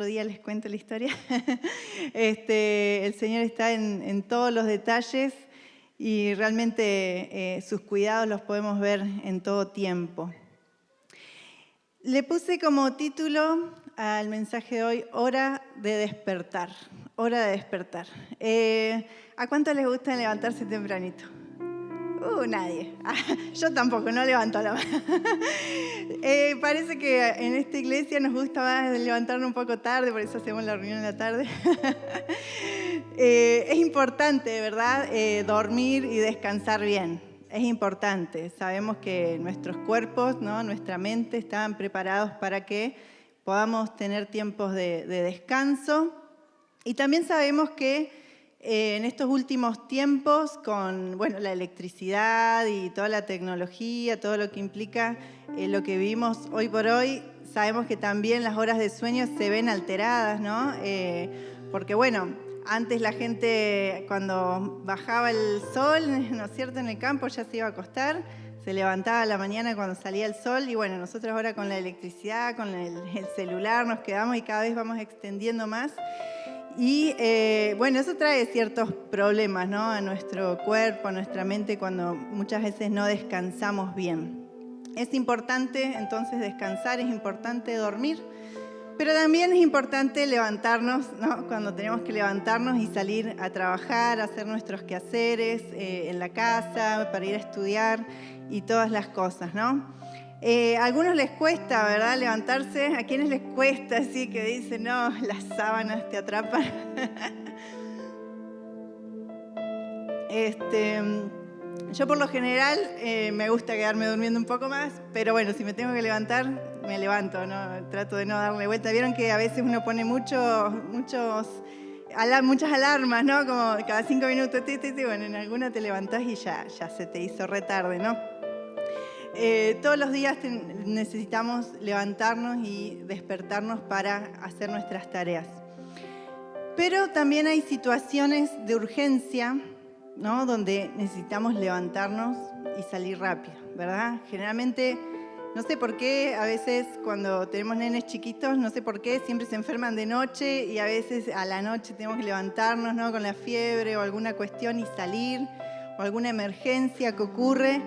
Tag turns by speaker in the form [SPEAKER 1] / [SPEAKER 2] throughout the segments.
[SPEAKER 1] Otro día les cuento la historia. El Señor está en todos los detalles y realmente sus cuidados los podemos ver en todo tiempo. Le puse como título al mensaje de hoy, Hora de despertar. Hora de despertar. ¿A cuántos les gusta levantarse tempranito? Nadie. Yo tampoco, no levanto la mano. Parece que en esta iglesia nos gusta más levantarnos un poco tarde, por eso hacemos la reunión en la tarde. Es importante, ¿verdad? Dormir y descansar bien. Es importante. Sabemos que nuestros cuerpos, ¿no? Nuestra mente están preparados para que podamos tener tiempos de descanso. Y también sabemos que en estos últimos tiempos, con la electricidad y toda la tecnología, todo lo que implica lo que vivimos hoy por hoy, sabemos que también las horas de sueño se ven alteradas, ¿no? Porque antes la gente cuando bajaba el sol, ¿no es cierto?, en el campo ya se iba a acostar, se levantaba a la mañana cuando salía el sol y nosotros ahora con la electricidad, con el celular nos quedamos y cada vez vamos extendiendo más. Y eso trae ciertos problemas, ¿no?, a nuestro cuerpo, a nuestra mente cuando muchas veces no descansamos bien. Es importante entonces descansar, es importante dormir, pero también es importante levantarnos, ¿no?, cuando tenemos que levantarnos y salir a trabajar, a hacer nuestros quehaceres en la casa, para ir a estudiar y todas las cosas, ¿no? A algunos les cuesta, ¿verdad?, levantarse. ¿A quiénes les cuesta? Así que dicen, no, las sábanas te atrapan. Yo por lo general me gusta quedarme durmiendo un poco más, pero si me tengo que levantar, me levanto, ¿no? Trato de no darle vuelta. Vieron que a veces uno pone muchas alarmas, ¿no? Como cada 5 minutos, en alguna te levantás y ya se te hizo re tarde, ¿no? Todos los días necesitamos levantarnos y despertarnos para hacer nuestras tareas. Pero también hay situaciones de urgencia, ¿no?, donde necesitamos levantarnos y salir rápido, ¿verdad? Generalmente, no sé por qué, a veces cuando tenemos nenes chiquitos, no sé por qué, siempre se enferman de noche y a veces a la noche tenemos que levantarnos, ¿no?, con la fiebre o alguna cuestión y salir, o alguna emergencia que ocurre.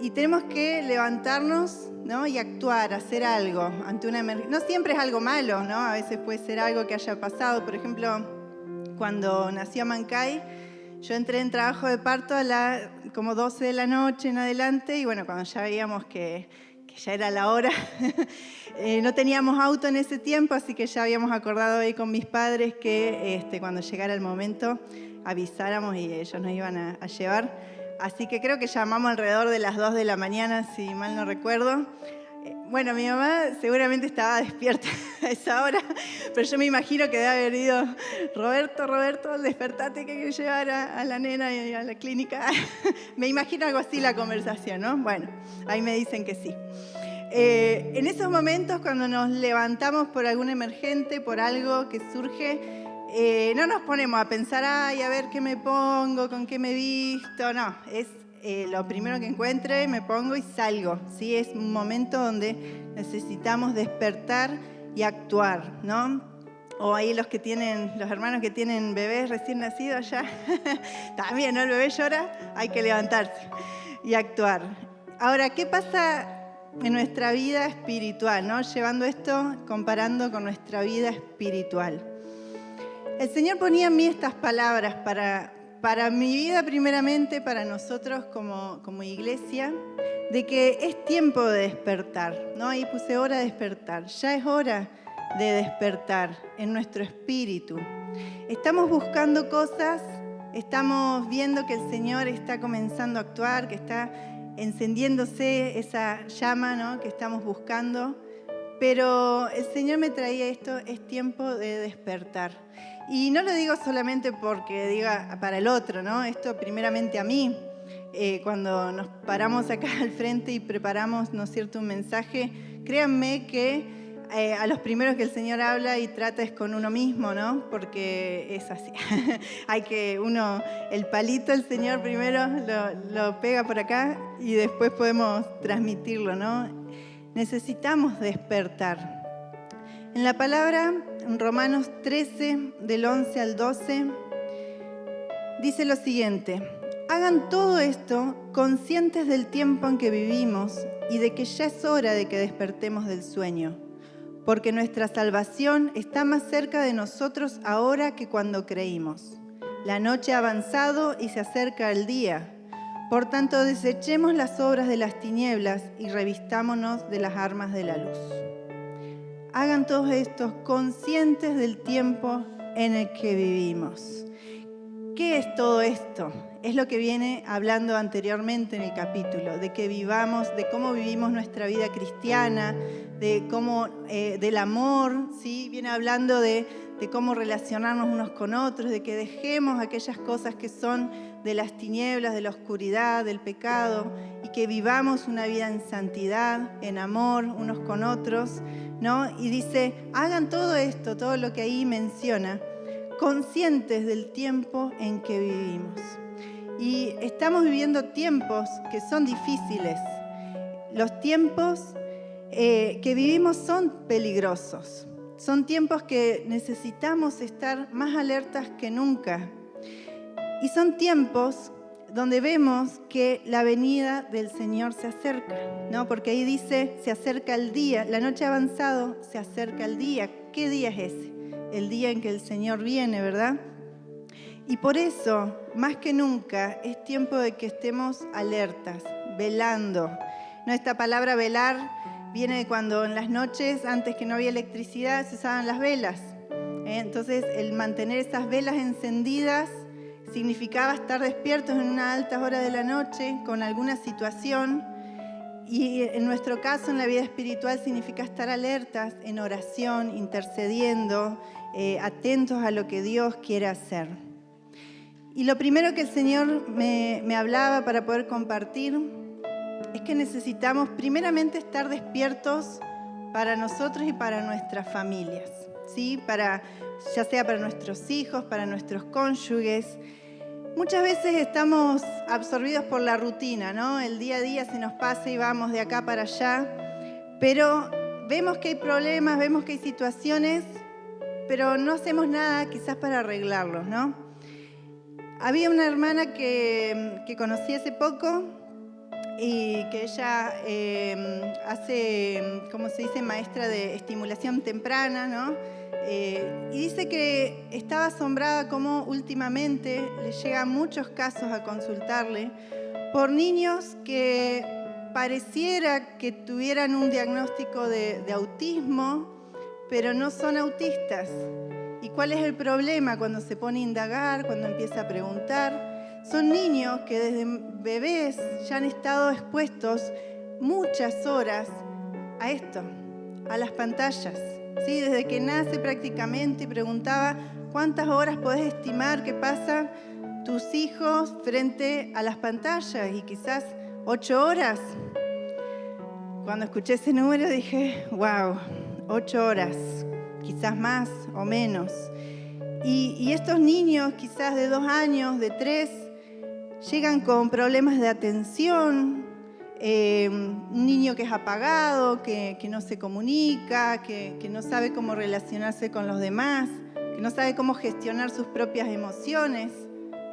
[SPEAKER 1] Y tenemos que levantarnos, ¿no?, y actuar, hacer algo ante una emergencia. No siempre es algo malo, ¿no? A veces puede ser algo que haya pasado. Por ejemplo, cuando nació Mancay, yo entré en trabajo de parto a como 12 de la noche en adelante y cuando ya veíamos que ya era la hora, no teníamos auto en ese tiempo, así que ya habíamos acordado ahí con mis padres que cuando llegara el momento avisáramos y ellos nos iban a llevar. Así que creo que llamamos alrededor de las 2 de la mañana, si mal no recuerdo. Mi mamá seguramente estaba despierta a esa hora, pero yo me imagino que debe haber ido, Roberto, despertate que hay que llevar a la nena a la clínica. Me imagino algo así la conversación, ¿no? Ahí me dicen que sí. En esos momentos, cuando nos levantamos por algún emergente, por algo que surge, no nos ponemos a pensar, a ver qué me pongo, con qué me visto, no, es lo primero que encuentre, me pongo y salgo, ¿sí? Es un momento donde necesitamos despertar y actuar, ¿no? O ahí los hermanos que tienen bebés recién nacidos ya, también, ¿no? El bebé llora, hay que levantarse y actuar. Ahora, ¿qué pasa en nuestra vida espiritual, ¿no? Llevando esto, comparando con nuestra vida espiritual. El Señor ponía en mí estas palabras para mi vida primeramente, para nosotros como iglesia, de que es tiempo de despertar, ¿no? Ahí puse hora de despertar. Ya es hora de despertar en nuestro espíritu. Estamos buscando cosas, estamos viendo que el Señor está comenzando a actuar, que está encendiéndose esa llama, ¿no?, que estamos buscando. Pero el Señor me traía esto, es tiempo de despertar. Y no lo digo solamente porque diga para el otro, ¿no? Esto primeramente a mí. Cuando nos paramos acá al frente y preparamos, ¿no es cierto?, un mensaje, créanme que a los primeros que el Señor habla y trata es con uno mismo, ¿no? Porque es así. Hay que el palito el Señor primero lo pega por acá y después podemos transmitirlo, ¿no? Necesitamos despertar. En la palabra en Romanos 13, del 11 al 12, dice lo siguiente: hagan todo esto conscientes del tiempo en que vivimos y de que ya es hora de que despertemos del sueño, porque nuestra salvación está más cerca de nosotros ahora que cuando creímos. La noche ha avanzado y se acerca el día. Por tanto, desechemos las obras de las tinieblas y revistámonos de las armas de la luz. Hagan todos estos conscientes del tiempo en el que vivimos. ¿Qué es todo esto? Es lo que viene hablando anteriormente en el capítulo, de que vivamos, de cómo vivimos nuestra vida cristiana, de cómo, del amor, ¿sí? Viene hablando de cómo relacionarnos unos con otros, de que dejemos aquellas cosas que son de las tinieblas, de la oscuridad, del pecado, y que vivamos una vida en santidad, en amor unos con otros, ¿no? Y dice, hagan todo esto, todo lo que ahí menciona, conscientes del tiempo en que vivimos. Y estamos viviendo tiempos que son difíciles. Los tiempos que vivimos son peligrosos. Son tiempos que necesitamos estar más alertas que nunca. Y son tiempos donde vemos que la venida del Señor se acerca, ¿no? Porque ahí dice, se acerca el día, la noche ha avanzado, se acerca el día. ¿Qué día es ese? El día en que el Señor viene, ¿verdad? Y por eso, más que nunca, es tiempo de que estemos alertas, velando. ¿No? Esta palabra velar viene de cuando en las noches, antes que no había electricidad, se usaban las velas. Entonces, el mantener esas velas encendidas significaba estar despiertos en una alta hora de la noche con alguna situación. Y en nuestro caso, en la vida espiritual, significa estar alertas en oración, intercediendo, atentos a lo que Dios quiere hacer. Y lo primero que el Señor me hablaba para poder compartir es que necesitamos primeramente estar despiertos para nosotros y para nuestras familias, ¿sí? Ya sea para nuestros hijos, para nuestros cónyuges. Muchas veces estamos absorbidos por la rutina, ¿no? El día a día se nos pasa y vamos de acá para allá, pero vemos que hay problemas, vemos que hay situaciones, pero no hacemos nada quizás para arreglarlos, ¿no? Había una hermana que conocí hace poco y que ella hace, ¿cómo se dice?, maestra de estimulación temprana, ¿no? Y dice que estaba asombrada cómo últimamente le llegan muchos casos a consultarle por niños que pareciera que tuvieran un diagnóstico de autismo, pero no son autistas. ¿Y cuál es el problema cuando se pone a indagar, cuando empieza a preguntar? Son niños que desde bebés ya han estado expuestos muchas horas a esto, a las pantallas. ¿Sí? Desde que nace prácticamente, y preguntaba cuántas horas podés estimar que pasan tus hijos frente a las pantallas, y quizás 8 horas. Cuando escuché ese número dije, wow, 8 horas, quizás más o menos. Y estos niños, quizás de 2 años, de 3, llegan con problemas de atención, un niño que es apagado, que no se comunica, que no sabe cómo relacionarse con los demás, que no sabe cómo gestionar sus propias emociones.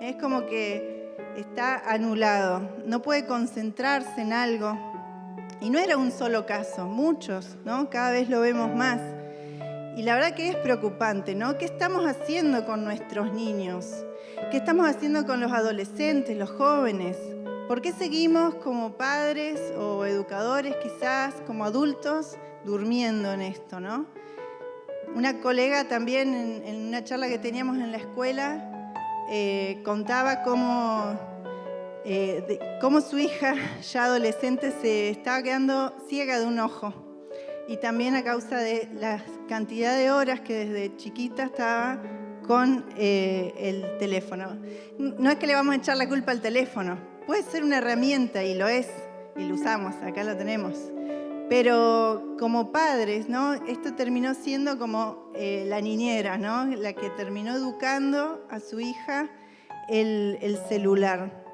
[SPEAKER 1] Es como que está anulado, no puede concentrarse en algo. Y no era un solo caso, muchos, ¿no? Cada vez lo vemos más. Y la verdad que es preocupante, ¿no? ¿Qué estamos haciendo con nuestros niños? ¿Qué estamos haciendo con los adolescentes, los jóvenes? ¿Por qué seguimos como padres o educadores, quizás como adultos, durmiendo en esto, ¿no? Una colega también en una charla que teníamos en la escuela contaba cómo su hija, ya adolescente, se estaba quedando ciega de un ojo. Y también a causa de la cantidad de horas que desde chiquita estaba con el teléfono. No es que le vamos a echar la culpa al teléfono. Puede ser una herramienta, y lo es, y lo usamos, acá lo tenemos. Pero como padres, ¿no? Esto terminó siendo como la niñera, ¿no? La que terminó educando a su hija el celular.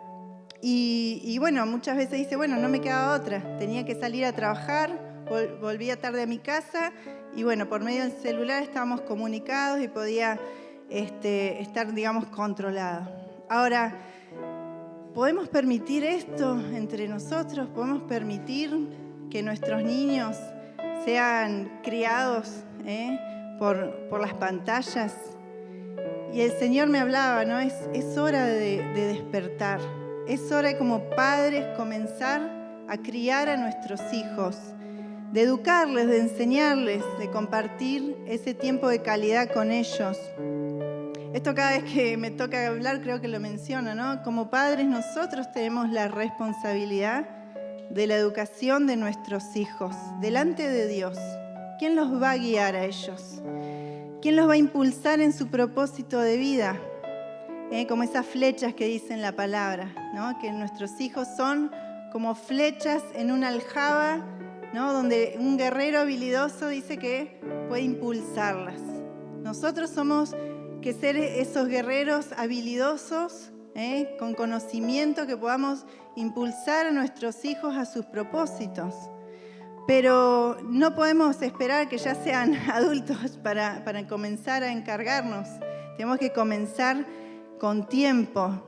[SPEAKER 1] Y bueno, muchas veces dice, bueno, no me quedaba otra. Tenía que salir a trabajar volvía tarde a mi casa y bueno, por medio del celular estábamos comunicados y podía estar, digamos, controlado. Ahora, ¿podemos permitir esto entre nosotros? ¿Podemos permitir que nuestros niños sean criados por las pantallas? Y el Señor me hablaba, ¿no? Es hora de despertar. Es hora de, como padres, comenzar a criar a nuestros hijos, de educarles, de enseñarles, de compartir ese tiempo de calidad con ellos. Esto cada vez que me toca hablar creo que lo menciono, ¿no? Como padres nosotros tenemos la responsabilidad de la educación de nuestros hijos delante de Dios. ¿Quién los va a guiar a ellos? ¿Quién los va a impulsar en su propósito de vida? Como esas flechas que dice en la palabra, ¿no? Que nuestros hijos son como flechas en una aljaba, ¿no? Donde un guerrero habilidoso dice que puede impulsarlas. Nosotros somos que ser esos guerreros habilidosos, con conocimiento, que podamos impulsar a nuestros hijos a sus propósitos. Pero no podemos esperar que ya sean adultos para comenzar a encargarnos. Tenemos que comenzar con tiempo.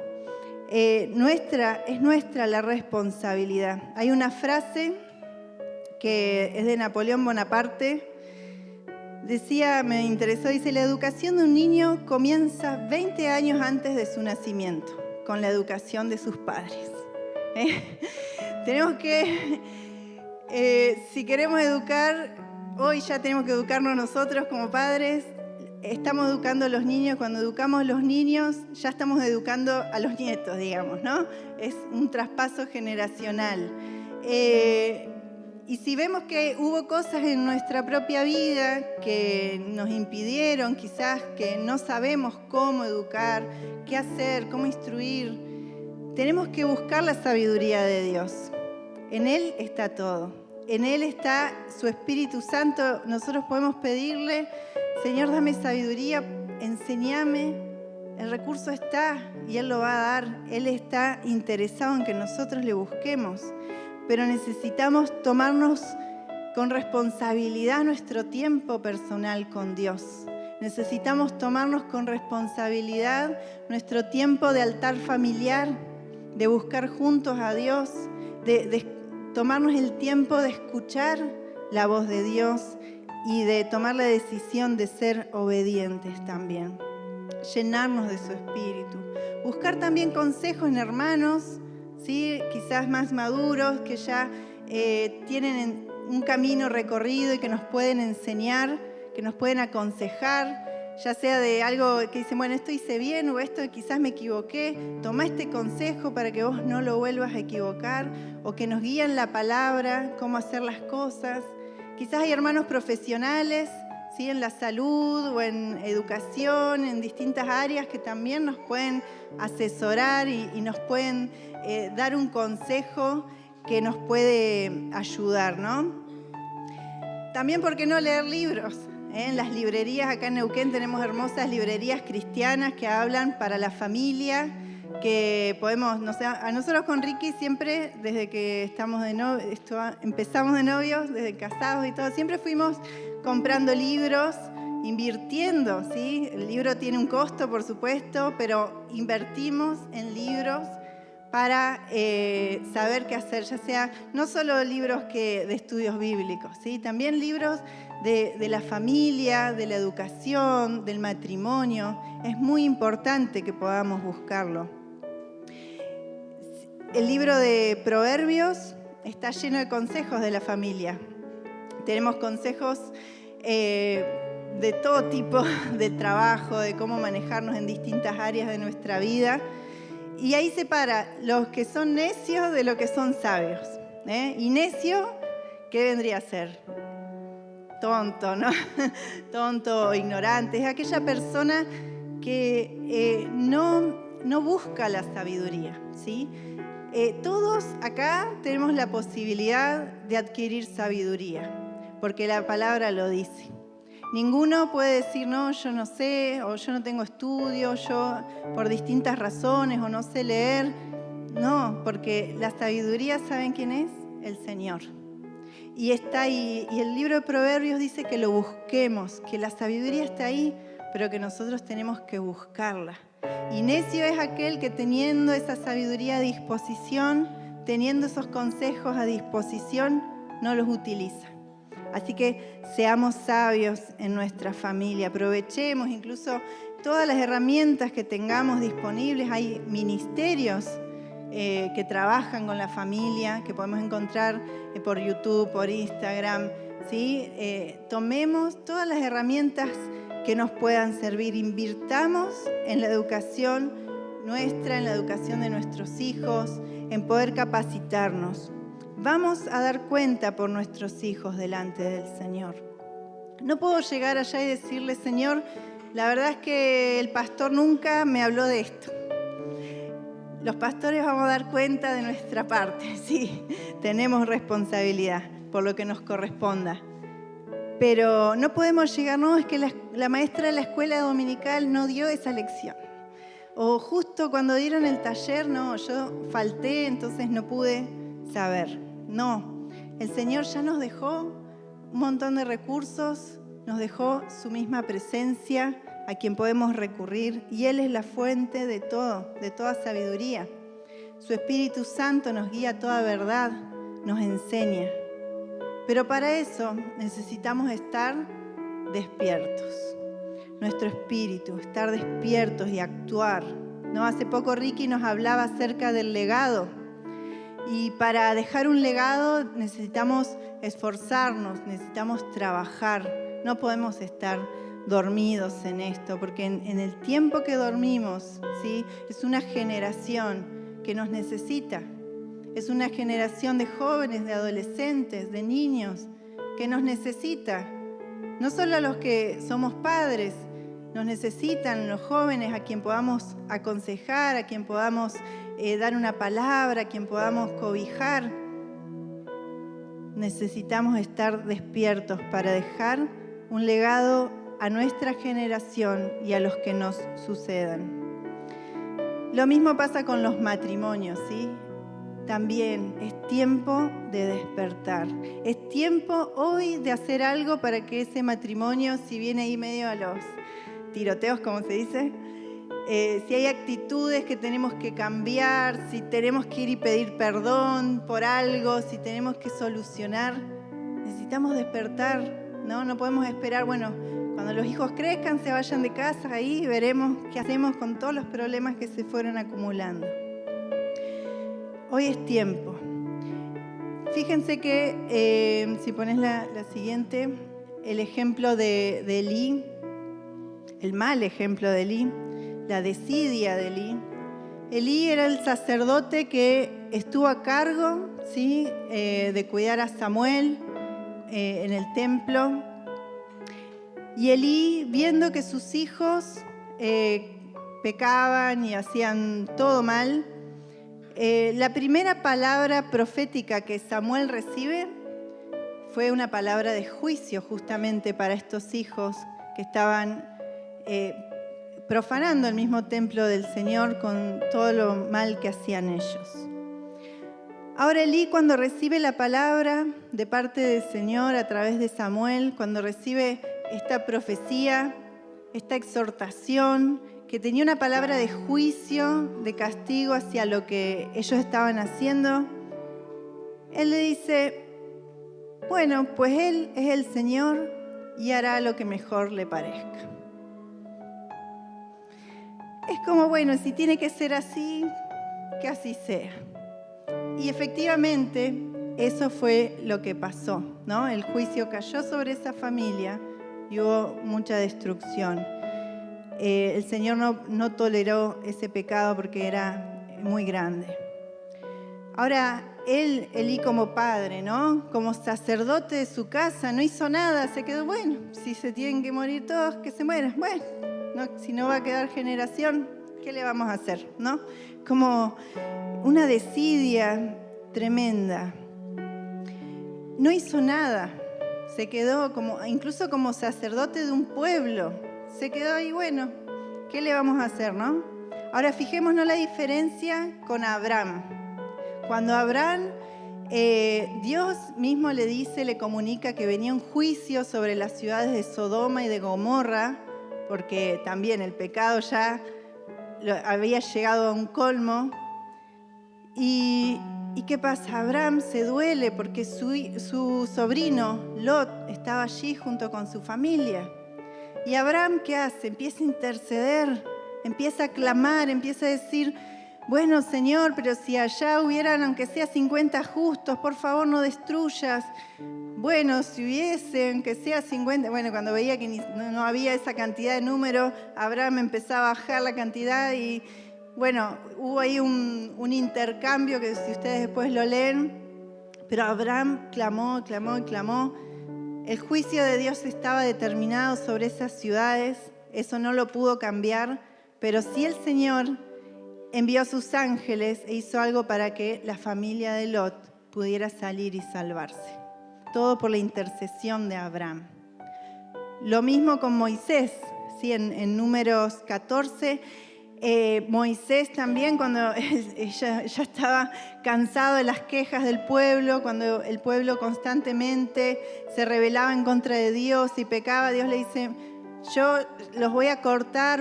[SPEAKER 1] Es nuestra la responsabilidad. Hay una frase que es de Napoleón Bonaparte. Decía, me interesó, dice: la educación de un niño comienza 20 años antes de su nacimiento, con la educación de sus padres. Tenemos que, si queremos educar, hoy ya tenemos que educarnos nosotros como padres. Estamos educando a los niños, cuando educamos a los niños ya estamos educando a los nietos, digamos, ¿no? Es un traspaso generacional. Y si vemos que hubo cosas en nuestra propia vida que nos impidieron, quizás que no sabemos cómo educar, qué hacer, cómo instruir, tenemos que buscar la sabiduría de Dios. En Él está todo. En Él está su Espíritu Santo. Nosotros podemos pedirle: Señor, dame sabiduría, enséñame. El recurso está y Él lo va a dar. Él está interesado en que nosotros le busquemos. Pero necesitamos tomarnos con responsabilidad nuestro tiempo personal con Dios. Necesitamos tomarnos con responsabilidad nuestro tiempo de altar familiar, de buscar juntos a Dios, de tomarnos el tiempo de escuchar la voz de Dios y de tomar la decisión de ser obedientes también. Llenarnos de su Espíritu. Buscar también consejos en hermanos, ¿sí? Quizás más maduros, que ya tienen un camino recorrido y que nos pueden enseñar, que nos pueden aconsejar, ya sea de algo que dicen, bueno, esto hice bien o esto quizás me equivoqué, toma este consejo para que vos no lo vuelvas a equivocar, o que nos guían la palabra, cómo hacer las cosas. Quizás hay hermanos profesionales, ¿sí? En la salud o en educación, en distintas áreas, que también nos pueden asesorar y nos pueden dar un consejo que nos puede ayudar, ¿no? También, ¿por qué no leer libros? En las librerías, acá en Neuquén tenemos hermosas librerías cristianas que hablan para la familia, que podemos, no sé, a nosotros con Ricky siempre, desde que empezamos de novios, desde casados y todo, siempre fuimos comprando libros, invirtiendo, ¿sí? El libro tiene un costo, por supuesto, pero invertimos en libros para saber qué hacer, ya sea no solo libros de estudios bíblicos, ¿sí? También libros de la familia, de la educación, del matrimonio. Es muy importante que podamos buscarlo. El libro de Proverbios está lleno de consejos de la familia. Tenemos consejos de todo tipo de trabajo, de cómo manejarnos en distintas áreas de nuestra vida. Y ahí separa los que son necios de los que son sabios. Y necio, ¿qué vendría a ser? Tonto, ¿no? Tonto o ignorante. Es aquella persona que no busca la sabiduría, ¿sí? Todos acá tenemos la posibilidad de adquirir sabiduría, porque la palabra lo dice. Ninguno puede decir, no, yo no sé, o yo no tengo estudio, yo por distintas razones, o no sé leer. No, porque la sabiduría, ¿saben quién es? El Señor. y está ahí. Y el libro de Proverbios dice que lo busquemos, que la sabiduría está ahí, pero que nosotros tenemos que buscarla. Y necio es aquel que teniendo esa sabiduría a disposición, teniendo esos consejos a disposición, no los utiliza. Así que seamos sabios en nuestra familia, aprovechemos incluso todas las herramientas que tengamos disponibles. Hay ministerios que trabajan con la familia, que podemos encontrar por YouTube, por Instagram, ¿sí? Tomemos todas las herramientas que nos puedan servir, invirtamos en la educación nuestra, en la educación de nuestros hijos, en poder capacitarnos. Vamos a dar cuenta por nuestros hijos delante del Señor. No puedo llegar allá y decirle, Señor, la verdad es que el pastor nunca me habló de esto. Los pastores vamos a dar cuenta de nuestra parte, sí, tenemos responsabilidad por lo que nos corresponda. Pero no podemos llegar, no, es que la maestra de la escuela dominical no dio esa lección. O justo cuando dieron el taller, no, yo falté, entonces no pude saber. No, el Señor ya nos dejó un montón de recursos, nos dejó su misma presencia a quien podemos recurrir, y Él es la fuente de todo, de toda sabiduría. Su Espíritu Santo nos guía a toda verdad, nos enseña. Pero para eso necesitamos estar despiertos. Nuestro espíritu, estar despiertos y actuar, ¿no? Hace poco Ricky nos hablaba acerca del legado. Y para dejar un legado necesitamos esforzarnos, necesitamos trabajar. No podemos estar dormidos en esto, porque en el tiempo que dormimos, ¿sí? Es una generación que nos necesita. Es una generación de jóvenes, de adolescentes, de niños que nos necesita. No solo a los que somos padres, nos necesitan los jóvenes a quien podamos aconsejar, a quien podamos dar una palabra, a quien podamos cobijar. Necesitamos estar despiertos para dejar un legado a nuestra generación y a los que nos sucedan. Lo mismo pasa con los matrimonios, ¿sí? También es tiempo de despertar. Es tiempo hoy de hacer algo para que ese matrimonio, si viene ahí medio a los tiroteos, como se dice, si hay actitudes que tenemos que cambiar, si tenemos que ir y pedir perdón por algo, si tenemos que solucionar, necesitamos despertar, ¿no? No podemos esperar, bueno, cuando los hijos crezcan, se vayan de casa, ahí veremos qué hacemos con todos los problemas que se fueron acumulando. Hoy es tiempo. Fíjense que, si pones la siguiente, el ejemplo de Elí, el mal ejemplo de Elí, la desidia de Elí. Elí era el sacerdote que estuvo a cargo, ¿sí? De cuidar a Samuel en el templo. Y Elí, viendo que sus hijos pecaban y hacían todo mal, la primera palabra profética que Samuel recibe fue una palabra de juicio justamente para estos hijos que estaban profanando el mismo templo del Señor con todo lo mal que hacían ellos. Ahora Elí, cuando recibe la palabra de parte del Señor a través de Samuel, cuando recibe esta profecía, esta exhortación, que tenía una palabra de juicio, de castigo hacia lo que ellos estaban haciendo, él le dice, bueno, pues Él es el Señor y hará lo que mejor le parezca. Es como, bueno, si tiene que ser así, que así sea. Y efectivamente, eso fue lo que pasó, ¿no? El juicio cayó sobre esa familia y hubo mucha destrucción. El Señor no toleró ese pecado porque era muy grande. Ahora, Elí como padre, ¿no? Como sacerdote de su casa, no hizo nada, se quedó, bueno, si se tienen que morir todos, que se mueran. Bueno, no, si no va a quedar generación, ¿qué le vamos a hacer, no? Como una desidia tremenda. No hizo nada, se quedó incluso como sacerdote de un pueblo. Se quedó ahí, bueno, ¿qué le vamos a hacer, no? Ahora fijémonos la diferencia con Abraham. Cuando Abraham Dios mismo le dice, le comunica que venía un juicio sobre las ciudades de Sodoma y de Gomorra, porque también el pecado ya había llegado a un colmo. ¿Y qué pasa? Abraham se duele porque su sobrino Lot estaba allí junto con su familia. ¿Y Abraham qué hace? Empieza a interceder, empieza a clamar, empieza a decir: bueno, Señor, pero si allá hubieran, aunque sea 50 justos, por favor no destruyas. Bueno, si hubiese, aunque sea 50, bueno, cuando veía que no había esa cantidad de números, Abraham empezaba a bajar la cantidad y, bueno, hubo ahí un intercambio que si ustedes después lo leen, pero Abraham clamó, clamó y clamó. El juicio de Dios estaba determinado sobre esas ciudades, eso no lo pudo cambiar, pero sí el Señor envió a sus ángeles e hizo algo para que la familia de Lot pudiera salir y salvarse. Todo por la intercesión de Abraham. Lo mismo con Moisés, ¿sí? En Números 14, Moisés también, cuando ya estaba cansado de las quejas del pueblo, cuando el pueblo constantemente se rebelaba en contra de Dios y pecaba, Dios le dice: yo los voy a cortar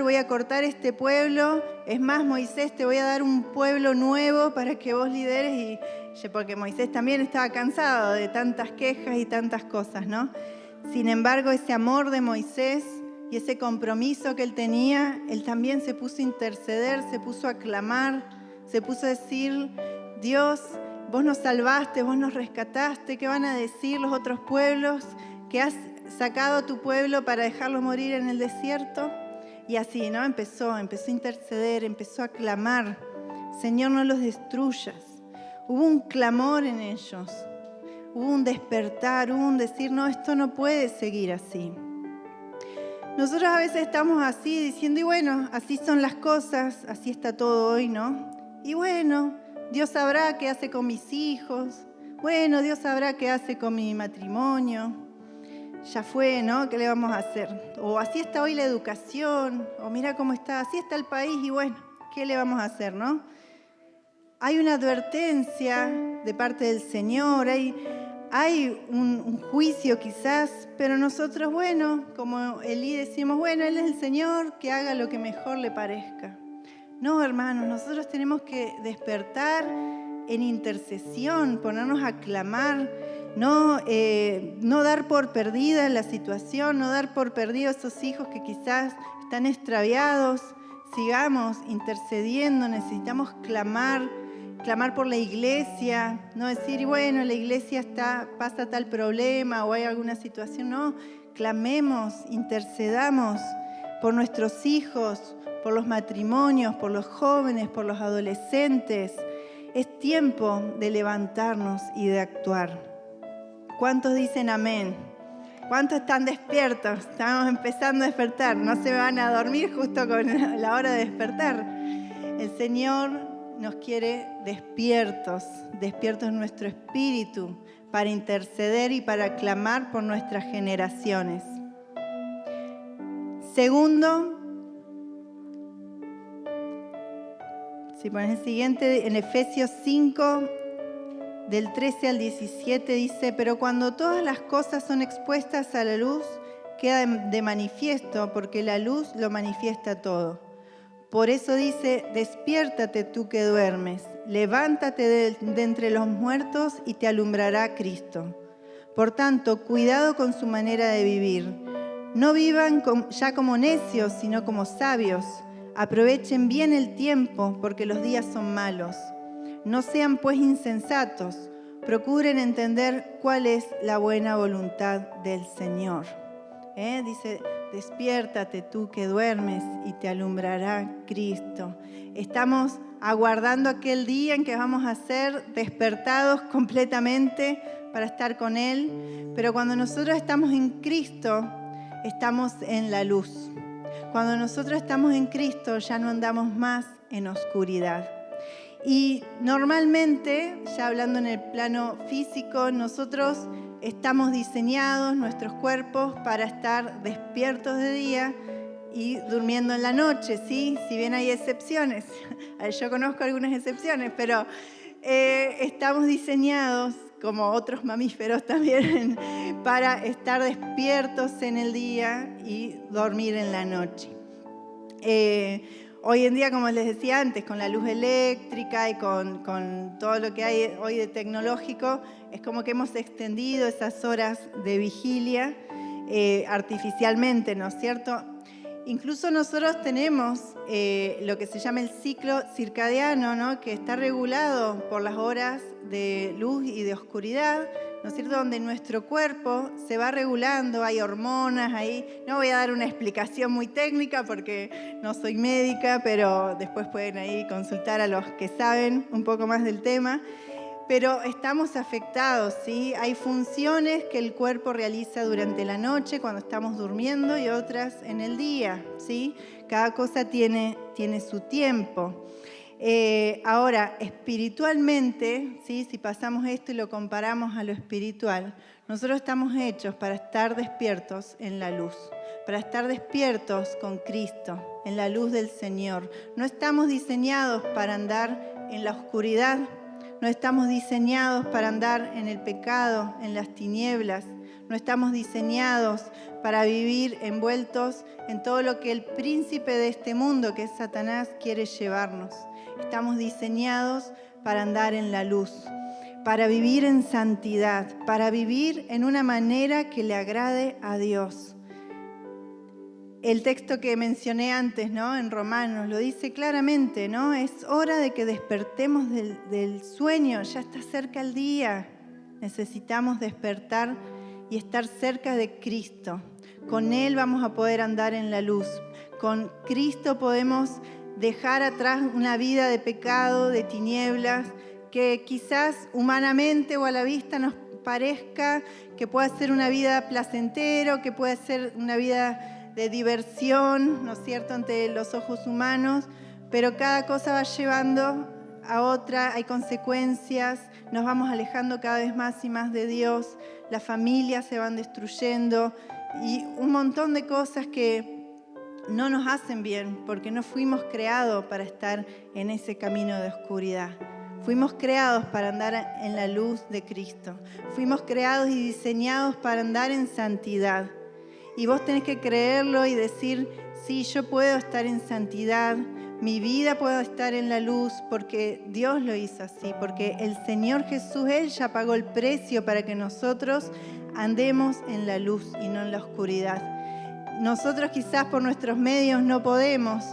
[SPEAKER 1] este pueblo. Es más, Moisés, te voy a dar un pueblo nuevo para que vos lideres. Porque Moisés también estaba cansado de tantas quejas y tantas cosas, ¿no? Sin embargo, ese amor de Moisés y ese compromiso que él tenía, él también se puso a interceder, se puso a clamar, se puso a decir: Dios, vos nos salvaste, vos nos rescataste, ¿qué van a decir los otros pueblos? Que has sacado a tu pueblo para dejarlo morir en el desierto. Y así, ¿no? Empezó a interceder, empezó a clamar: Señor, no los destruyas. Hubo un clamor en ellos, hubo un despertar, hubo un decir: no, esto no puede seguir así. Nosotros a veces estamos así diciendo: y bueno, así son las cosas, así está todo hoy, ¿no? Y bueno, Dios sabrá qué hace con mis hijos, bueno, Dios sabrá qué hace con mi matrimonio. Ya fue, ¿no? ¿Qué le vamos a hacer? O así está hoy la educación, o mira cómo está, así está el país y bueno, ¿qué le vamos a hacer, no? Hay una advertencia de parte del Señor, hay un juicio quizás, pero nosotros, bueno, como Elí decimos: bueno, Él es el Señor, que haga lo que mejor le parezca. No, hermanos, nosotros tenemos que despertar en intercesión, ponernos a clamar, no dar por perdida la situación, no dar por perdidos esos hijos que quizás están extraviados. Sigamos intercediendo, necesitamos clamar por la iglesia, no decir: bueno, la iglesia pasa tal problema o hay alguna situación. No, clamemos, intercedamos por nuestros hijos, por los matrimonios, por los jóvenes, por los adolescentes. Es tiempo de levantarnos y de actuar. ¿Cuántos dicen amén? ¿Cuántos están despiertos? Estamos empezando a despertar. No se van a dormir justo con la hora de despertar. El Señor nos quiere despiertos en nuestro espíritu, para interceder y para clamar por nuestras generaciones. Segundo, si pones el siguiente, en Efesios 5, del 13 al 17 dice: pero cuando todas las cosas son expuestas a la luz, queda de manifiesto, porque la luz lo manifiesta todo. Por eso dice: despiértate tú que duermes, levántate de entre los muertos y te alumbrará Cristo. Por tanto, cuidado con su manera de vivir. No vivan ya como necios, sino como sabios. Aprovechen bien el tiempo, porque los días son malos. No sean pues insensatos, procuren entender cuál es la buena voluntad del Señor. Dice: despiértate tú que duermes y te alumbrará Cristo. Estamos aguardando aquel día en que vamos a ser despertados completamente para estar con Él. Pero cuando nosotros estamos en Cristo, estamos en la luz. Cuando nosotros estamos en Cristo, ya no andamos más en oscuridad. Y normalmente, ya hablando en el plano físico, nosotros estamos diseñados, nuestros cuerpos, para estar despiertos de día y durmiendo en la noche, ¿sí? Si bien hay excepciones, yo conozco algunas excepciones, pero estamos diseñados, como otros mamíferos también, para estar despiertos en el día y dormir en la noche. Hoy en día, como les decía antes, con la luz eléctrica y con todo lo que hay hoy de tecnológico, es como que hemos extendido esas horas de vigilia artificialmente, ¿no es cierto? Incluso nosotros tenemos lo que se llama el ciclo circadiano, ¿no? Que está regulado por las horas de luz y de oscuridad, ¿no es cierto? Donde nuestro cuerpo se va regulando, hay hormonas ahí. No voy a dar una explicación muy técnica porque no soy médica, pero después pueden ahí consultar a los que saben un poco más del tema. Pero estamos afectados, ¿sí? Hay funciones que el cuerpo realiza durante la noche cuando estamos durmiendo y otras en el día, ¿sí? Cada cosa tiene su tiempo. Ahora, espiritualmente, ¿sí? Si pasamos esto y lo comparamos a lo espiritual, nosotros estamos hechos para estar despiertos en la luz, para estar despiertos con Cristo, en la luz del Señor. No estamos diseñados para andar en la oscuridad. No estamos diseñados para andar en el pecado, en las tinieblas. No estamos diseñados para vivir envueltos en todo lo que el príncipe de este mundo, que es Satanás, quiere llevarnos. Estamos diseñados para andar en la luz, para vivir en santidad, para vivir en una manera que le agrade a Dios. El texto que mencioné antes, ¿no? En Romanos, lo dice claramente, ¿no? Es hora de que despertemos del sueño, ya está cerca el día. Necesitamos despertar y estar cerca de Cristo. Con Él vamos a poder andar en la luz. Con Cristo podemos dejar atrás una vida de pecado, de tinieblas, que quizás humanamente o a la vista nos parezca que pueda ser una vida placentera, que pueda ser una vida de diversión, ¿no es cierto?, ante los ojos humanos, pero cada cosa va llevando a otra, hay consecuencias, nos vamos alejando cada vez más y más de Dios, las familias se van destruyendo y un montón de cosas que no nos hacen bien, porque no fuimos creados para estar en ese camino de oscuridad. Fuimos creados para andar en la luz de Cristo. Fuimos creados y diseñados para andar en santidad. Y vos tenés que creerlo y decir, sí, yo puedo estar en santidad, mi vida puede estar en la luz, porque Dios lo hizo así, porque el Señor Jesús, Él ya pagó el precio para que nosotros andemos en la luz y no en la oscuridad. Nosotros quizás por nuestros medios no podemos,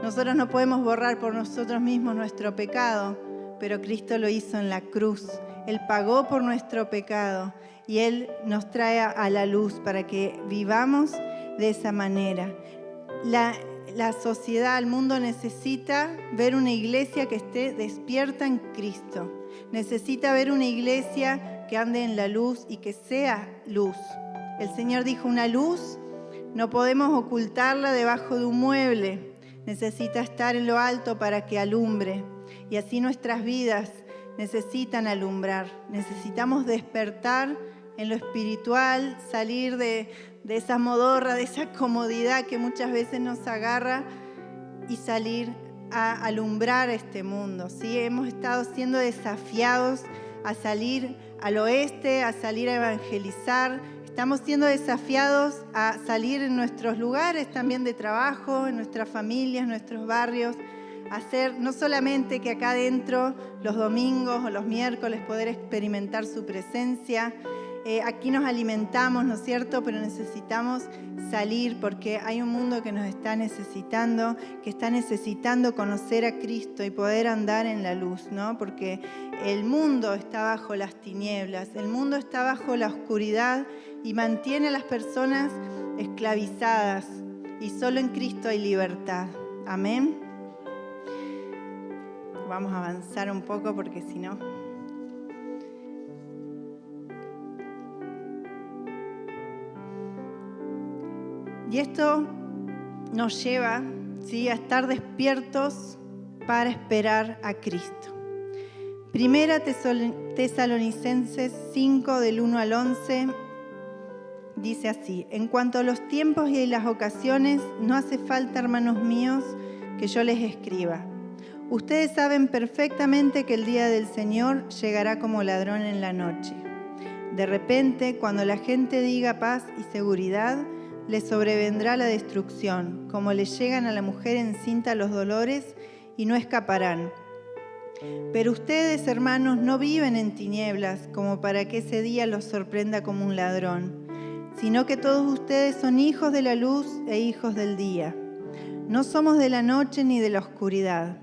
[SPEAKER 1] nosotros no podemos borrar por nosotros mismos nuestro pecado, pero Cristo lo hizo en la cruz. Él pagó por nuestro pecado y Él nos trae a la luz para que vivamos de esa manera. La sociedad, el mundo necesita ver una iglesia que esté despierta en Cristo. Necesita ver una iglesia que ande en la luz y que sea luz. El Señor dijo, una luz no podemos ocultarla debajo de un mueble. Necesita estar en lo alto para que alumbre. Y así nuestras vidas necesitan alumbrar. Necesitamos despertar en lo espiritual, salir de esa modorra, de esa comodidad que muchas veces nos agarra y salir a alumbrar este mundo, ¿sí? Hemos estado siendo desafiados a salir al oeste, a salir a evangelizar. Estamos siendo desafiados a salir en nuestros lugares también de trabajo, en nuestras familias, en nuestros barrios, a hacer no solamente que acá adentro los domingos o los miércoles poder experimentar su presencia. Aquí nos alimentamos, ¿no es cierto? Pero necesitamos salir porque hay un mundo que nos está necesitando, que está necesitando conocer a Cristo y poder andar en la luz, ¿no? Porque el mundo está bajo las tinieblas, el mundo está bajo la oscuridad y mantiene a las personas esclavizadas y solo en Cristo hay libertad. Amén. Vamos a avanzar un poco porque si no... Y esto nos lleva, ¿sí?, a estar despiertos para esperar a Cristo. Primera Tesalonicenses 5, del 1 al 11, dice así: en cuanto a los tiempos y las ocasiones, no hace falta, hermanos míos, que yo les escriba. Ustedes saben perfectamente que el día del Señor llegará como ladrón en la noche. De repente, cuando la gente diga paz y seguridad, les sobrevendrá la destrucción, como le llegan a la mujer encinta los dolores y no escaparán. Pero ustedes, hermanos, no viven en tinieblas como para que ese día los sorprenda como un ladrón, sino que todos ustedes son hijos de la luz e hijos del día. No somos de la noche ni de la oscuridad.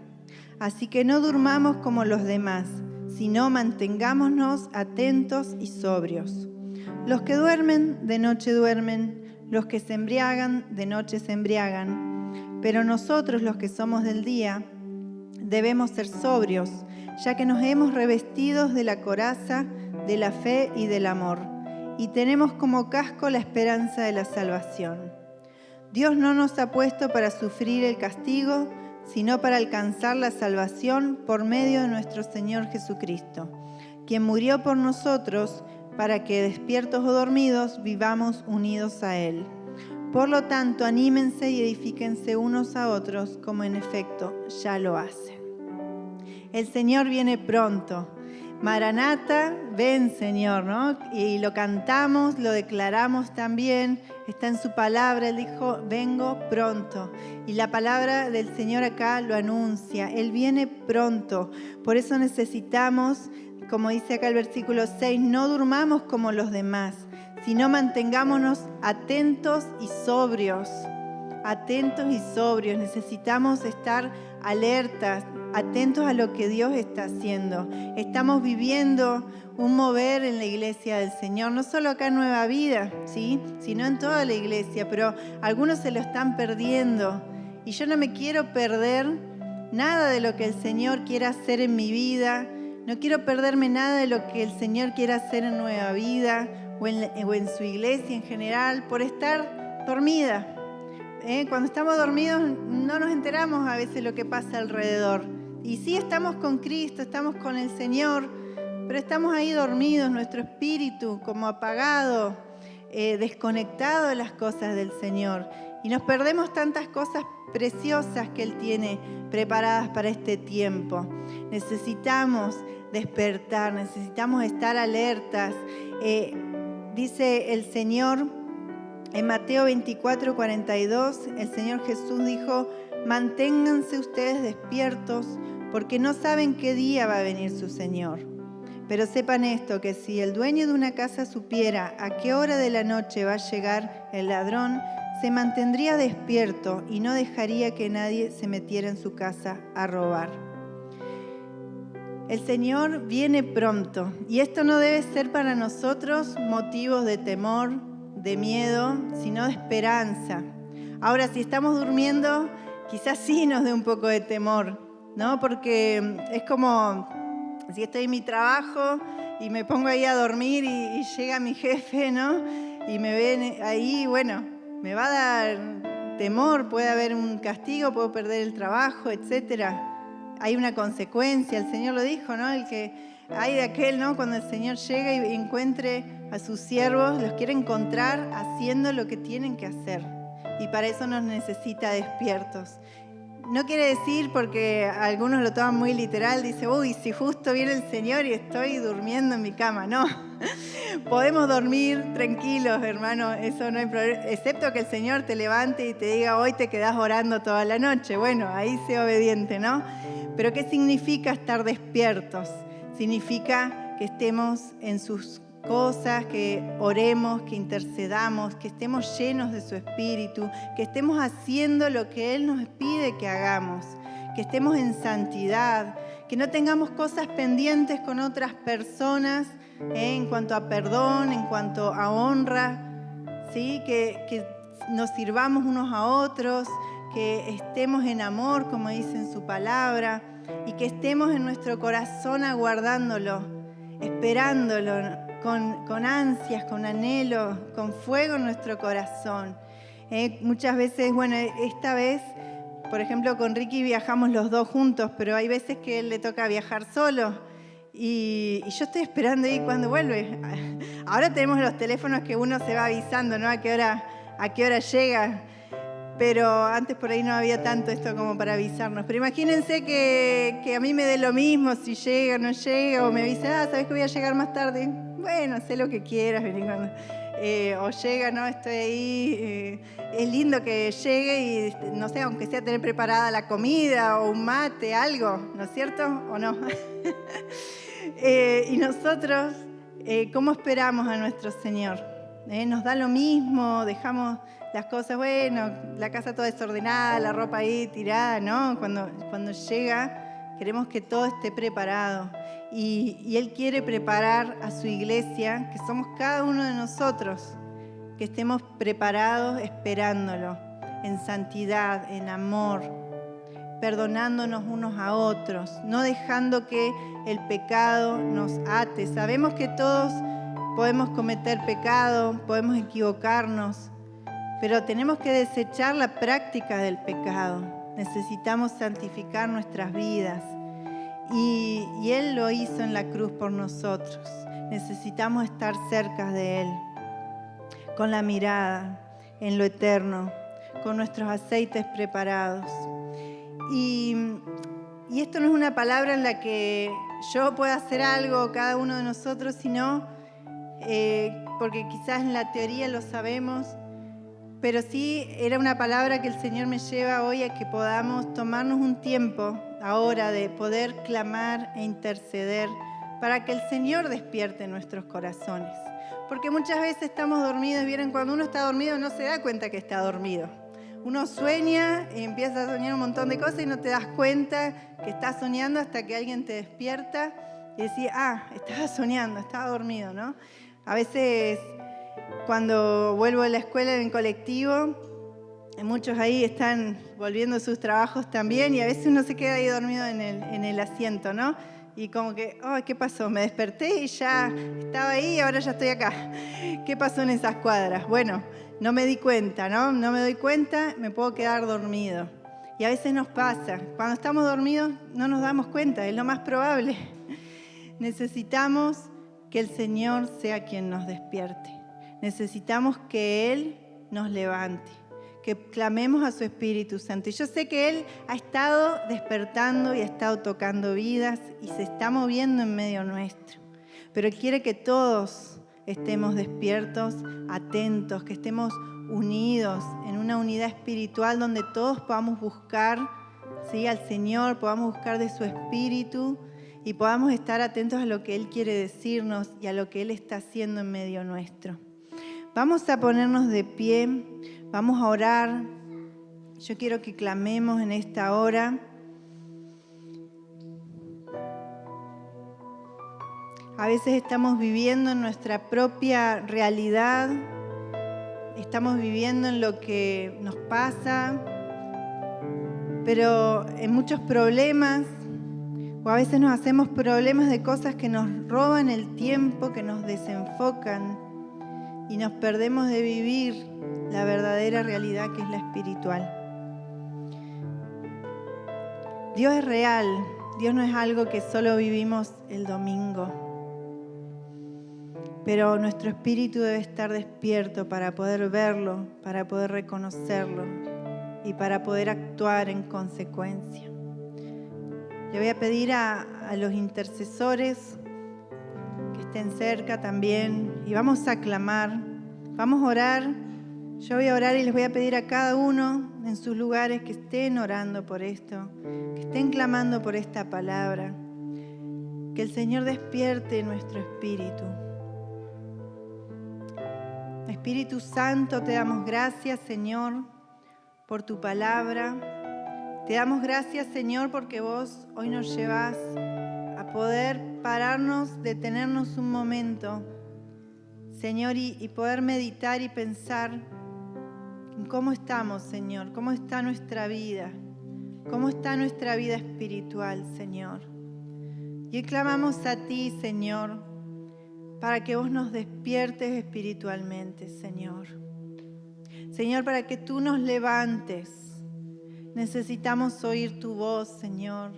[SPEAKER 1] Así que no durmamos como los demás, sino mantengámonos atentos y sobrios. Los que duermen, de noche duermen, los que se embriagan, de noche se embriagan. Pero nosotros, los que somos del día, debemos ser sobrios, ya que nos hemos revestido de la coraza, de la fe y del amor, y tenemos como casco la esperanza de la salvación. Dios no nos ha puesto para sufrir el castigo, sino para alcanzar la salvación por medio de nuestro Señor Jesucristo, quien murió por nosotros para que, despiertos o dormidos, vivamos unidos a Él. Por lo tanto, anímense y edifíquense unos a otros, como en efecto ya lo hacen. El Señor viene pronto. Maranata, ven Señor, ¿no? Y lo cantamos, lo declaramos también, está en su palabra, Él dijo, vengo pronto. Y la palabra del Señor acá lo anuncia, Él viene pronto. Por eso necesitamos, como dice acá el versículo 6, no durmamos como los demás, sino mantengámonos atentos y sobrios. Atentos y sobrios, necesitamos estar alertas, atentos a lo que Dios está haciendo. Estamos viviendo un mover en la iglesia del Señor, no solo acá en Nueva Vida, ¿sí?, sino en toda la iglesia, pero algunos se lo están perdiendo. Y yo no me quiero perder nada de lo que el Señor quiera hacer en mi vida, no quiero perderme nada de lo que el Señor quiera hacer en Nueva Vida o en su iglesia en general, por estar dormida. Cuando estamos dormidos no nos enteramos a veces lo que pasa alrededor. Y sí, estamos con Cristo, estamos con el Señor, pero estamos ahí dormidos, nuestro espíritu como apagado, desconectado de las cosas del Señor. Y nos perdemos tantas cosas preciosas que Él tiene preparadas para este tiempo. Necesitamos despertar, necesitamos estar alertas. Dice el Señor en Mateo 24:42, el Señor Jesús dijo, manténganse ustedes despiertos, porque no saben qué día va a venir su Señor. Pero sepan esto, que si el dueño de una casa supiera a qué hora de la noche va a llegar el ladrón, se mantendría despierto y no dejaría que nadie se metiera en su casa a robar. El Señor viene pronto, y esto no debe ser para nosotros motivos de temor, de miedo, sino de esperanza. Ahora, si estamos durmiendo, quizás sí nos dé un poco de temor, ¿no? Porque es como si estoy en mi trabajo y me pongo ahí a dormir y llega mi jefe, ¿no? Y me ven ahí, bueno, me va a dar temor, puede haber un castigo, puedo perder el trabajo, etcétera. Hay una consecuencia, el Señor lo dijo, ¿no? El que hay de aquel, ¿no? Cuando el Señor llega y encuentre a sus siervos, los quiere encontrar haciendo lo que tienen que hacer. Y para eso nos necesita despiertos. No quiere decir, porque algunos lo toman muy literal, dice, uy, si justo viene el Señor y estoy durmiendo en mi cama. No, podemos dormir tranquilos, hermano, eso no hay problema, excepto que el Señor te levante y te diga, hoy te quedás orando toda la noche. Bueno, ahí sé obediente, ¿no? Pero ¿qué significa estar despiertos? Significa que estemos en sus cosas, que oremos, que intercedamos, que estemos llenos de su Espíritu, que estemos haciendo lo que Él nos pide que hagamos, que estemos en santidad, que no tengamos cosas pendientes con otras personas en cuanto a perdón, en cuanto a honra, ¿sí? Que nos sirvamos unos a otros, que estemos en amor, como dice en su palabra, y que estemos en nuestro corazón aguardándolo, esperándolo, con ansias, con anhelo, con fuego en nuestro corazón. Muchas veces, bueno, esta vez, por ejemplo, con Ricky viajamos los dos juntos, pero hay veces que él le toca viajar solo y yo estoy esperando ahí cuando vuelve. Ahora tenemos los teléfonos que uno se va avisando, ¿no? A qué hora llega. pero antes por ahí no había tanto esto como para avisarnos. Pero imagínense que a mí me dé lo mismo si llega o no llega, o me avisa, ¿sabes que voy a llegar más tarde? Bueno, sé lo que quieras, vení cuando... o llega, ¿no? Estoy ahí. Es lindo que llegue y, no sé, aunque sea tener preparada la comida o un mate, algo, ¿no es cierto? ¿O no? Y nosotros, ¿cómo esperamos a nuestro Señor? Nos da lo mismo, dejamos las cosas, bueno, la casa toda desordenada, la ropa ahí tirada, ¿no? Cuando llega, queremos que todo esté preparado. Y Él quiere preparar a su iglesia, que somos cada uno de nosotros, que estemos preparados esperándolo, en santidad, en amor, perdonándonos unos a otros, no dejando que el pecado nos ate. Sabemos que todos podemos cometer pecado, podemos equivocarnos, pero tenemos que desechar la práctica del pecado. Necesitamos santificar nuestras vidas. Y Él lo hizo en la cruz por nosotros. Necesitamos estar cerca de Él, con la mirada en lo eterno, con nuestros aceites preparados. Y esto no es una palabra en la que yo pueda hacer algo, cada uno de nosotros, sino porque quizás en la teoría lo sabemos, pero sí era una palabra que el Señor me lleva hoy a que podamos tomarnos un tiempo ahora de poder clamar e interceder para que el Señor despierte nuestros corazones. Porque muchas veces estamos dormidos, ¿vieron? Cuando uno está dormido no se da cuenta que está dormido. Uno sueña y empieza a soñar un montón de cosas y no te das cuenta que estás soñando hasta que alguien te despierta y decís, estaba soñando, estaba dormido, ¿no? A veces cuando vuelvo a la escuela en colectivo, muchos ahí están volviendo a sus trabajos también y a veces uno se queda ahí dormido en el asiento, ¿no? Y como que, ¿qué pasó? Me desperté y ya estaba ahí y ahora ya estoy acá. ¿Qué pasó en esas cuadras? Bueno, no me di cuenta, ¿no? No me doy cuenta, me puedo quedar dormido. Y a veces nos pasa, cuando estamos dormidos no nos damos cuenta, es lo más probable. Necesitamos que el Señor sea quien nos despierte. Necesitamos que Él nos levante, que clamemos a su Espíritu Santo. Y yo sé que Él ha estado despertando y ha estado tocando vidas y se está moviendo en medio nuestro. Pero Él quiere que todos estemos despiertos, atentos, que estemos unidos en una unidad espiritual donde todos podamos buscar, ¿sí?, al Señor, podamos buscar de su Espíritu y podamos estar atentos a lo que Él quiere decirnos y a lo que Él está haciendo en medio nuestro. Vamos a ponernos de pie, vamos a orar. Yo quiero que clamemos en esta hora. A veces estamos viviendo en nuestra propia realidad, estamos viviendo en lo que nos pasa, pero en muchos problemas, o a veces nos hacemos problemas de cosas que nos roban el tiempo, que nos desenfocan y nos perdemos de vivir la verdadera realidad que es la espiritual. Dios es real, Dios no es algo que solo vivimos el domingo, pero nuestro espíritu debe estar despierto para poder verlo, para poder reconocerlo y para poder actuar en consecuencia. Le voy a pedir a los intercesores que estén cerca también y vamos a clamar, vamos a orar. Yo voy a orar y les voy a pedir a cada uno en sus lugares que estén orando por esto, que estén clamando por esta palabra, que el Señor despierte nuestro espíritu. Espíritu Santo, te damos gracias, Señor, por tu palabra. Te damos gracias, Señor, porque vos hoy nos llevás a poder pararnos, detenernos un momento, Señor, y poder meditar y pensar en cómo estamos, Señor, cómo está nuestra vida espiritual, Señor. Y hoy clamamos a ti, Señor, para que vos nos despiertes espiritualmente, Señor. Señor, para que tú nos levantes. Necesitamos oír tu voz, Señor.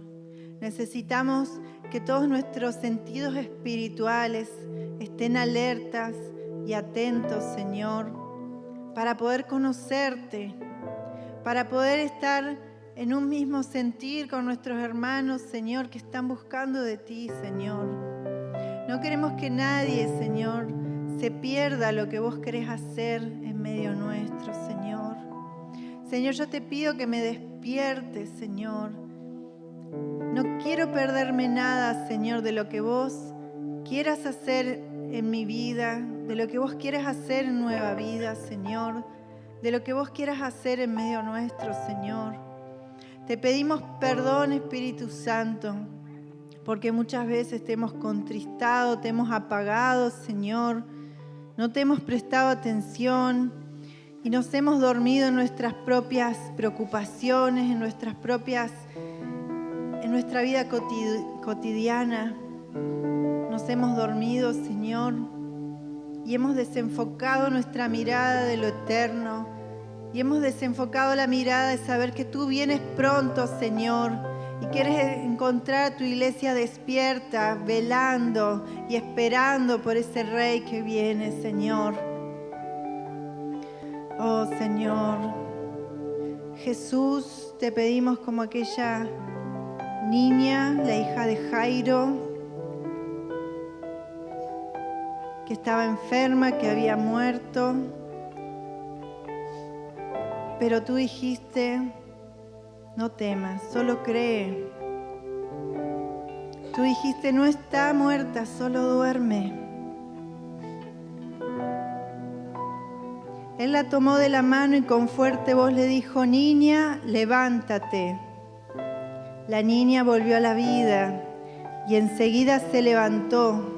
[SPEAKER 1] Necesitamos que todos nuestros sentidos espirituales estén alertas y atentos, Señor, para poder conocerte, para poder estar en un mismo sentir con nuestros hermanos, Señor, que están buscando de ti, Señor. No queremos que nadie, Señor, se pierda lo que vos querés hacer en medio nuestro, Señor. Señor, yo te pido que me despiertes, Señor. No quiero perderme nada, Señor, de lo que vos quieras hacer en mi vida, de lo que vos quieras hacer en Nueva Vida, Señor, de lo que vos quieras hacer en medio nuestro, Señor. Te pedimos perdón, Espíritu Santo, porque muchas veces te hemos contristado, te hemos apagado, Señor, no te hemos prestado atención y nos hemos dormido en nuestras propias preocupaciones, en nuestra vida cotidiana. Nos hemos dormido, Señor, y hemos desenfocado nuestra mirada de lo eterno, y hemos desenfocado la mirada de saber que tú vienes pronto, Señor, y quieres encontrar a tu iglesia despierta, velando y esperando por ese Rey que viene, Señor. Oh, Señor, Jesús, te pedimos como aquella niña, la hija de Jairo, que estaba enferma, que había muerto, pero tú dijiste, no temas, solo cree. Tú dijiste, no está muerta, solo duerme. Él la tomó de la mano y con fuerte voz le dijo, niña, levántate. La niña volvió a la vida y enseguida se levantó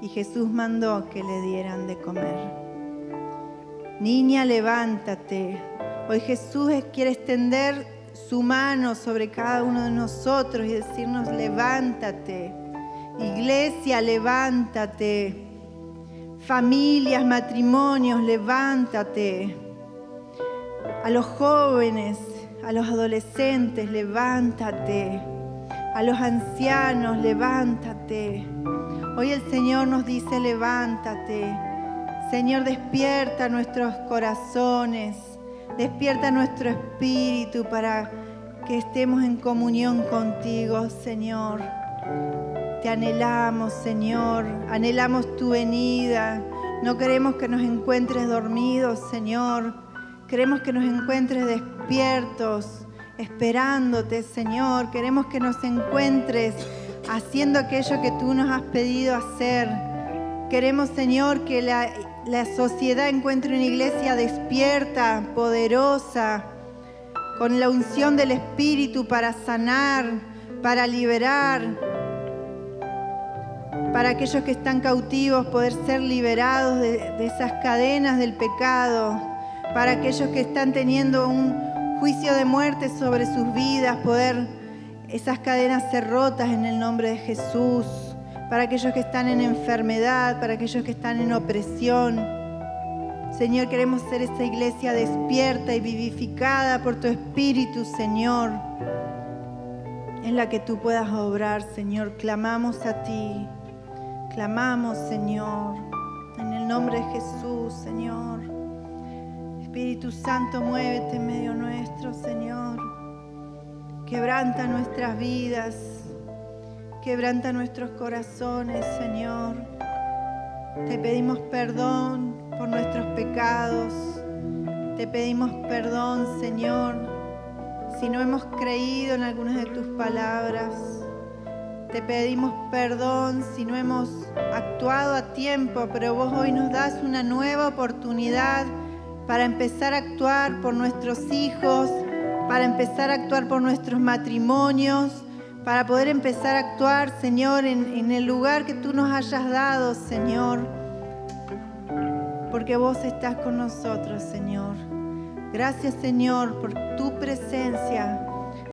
[SPEAKER 1] y Jesús mandó que le dieran de comer. Niña, levántate. Hoy Jesús quiere extender su mano sobre cada uno de nosotros y decirnos, levántate. Iglesia, levántate. Familias, matrimonios, levántate. A los jóvenes, a los adolescentes, levántate. A los ancianos, levántate. Hoy el Señor nos dice, levántate. Señor, despierta nuestros corazones, despierta nuestro espíritu para que estemos en comunión contigo, Señor. Te anhelamos, Señor, anhelamos tu venida. No queremos que nos encuentres dormidos, Señor. Queremos que nos encuentres despiertos, esperándote, Señor. Queremos que nos encuentres haciendo aquello que tú nos has pedido hacer. Queremos, Señor, que la sociedad encuentre una iglesia despierta, poderosa, con la unción del Espíritu para sanar, para liberar. Para aquellos que están cautivos, poder ser liberados de esas cadenas del pecado. Para aquellos que están teniendo un juicio de muerte sobre sus vidas, poder esas cadenas ser rotas en el nombre de Jesús. Para aquellos que están en enfermedad, para aquellos que están en opresión. Señor, queremos ser esa iglesia despierta y vivificada por tu Espíritu, Señor, en la que tú puedas obrar, Señor. Clamamos a ti. Clamamos, Señor, en el nombre de Jesús, Señor. Espíritu Santo, muévete en medio nuestro, Señor. Quebranta nuestras vidas, quebranta nuestros corazones, Señor. Te pedimos perdón por nuestros pecados. Te pedimos perdón, Señor, si no hemos creído en algunas de tus palabras. Te pedimos perdón si no hemos actuado a tiempo, pero vos hoy nos das una nueva oportunidad para empezar a actuar por nuestros hijos, para empezar a actuar por nuestros matrimonios, para poder empezar a actuar, Señor, en el lugar que tú nos hayas dado, Señor, porque vos estás con nosotros, Señor. Gracias, Señor, por tu presencia.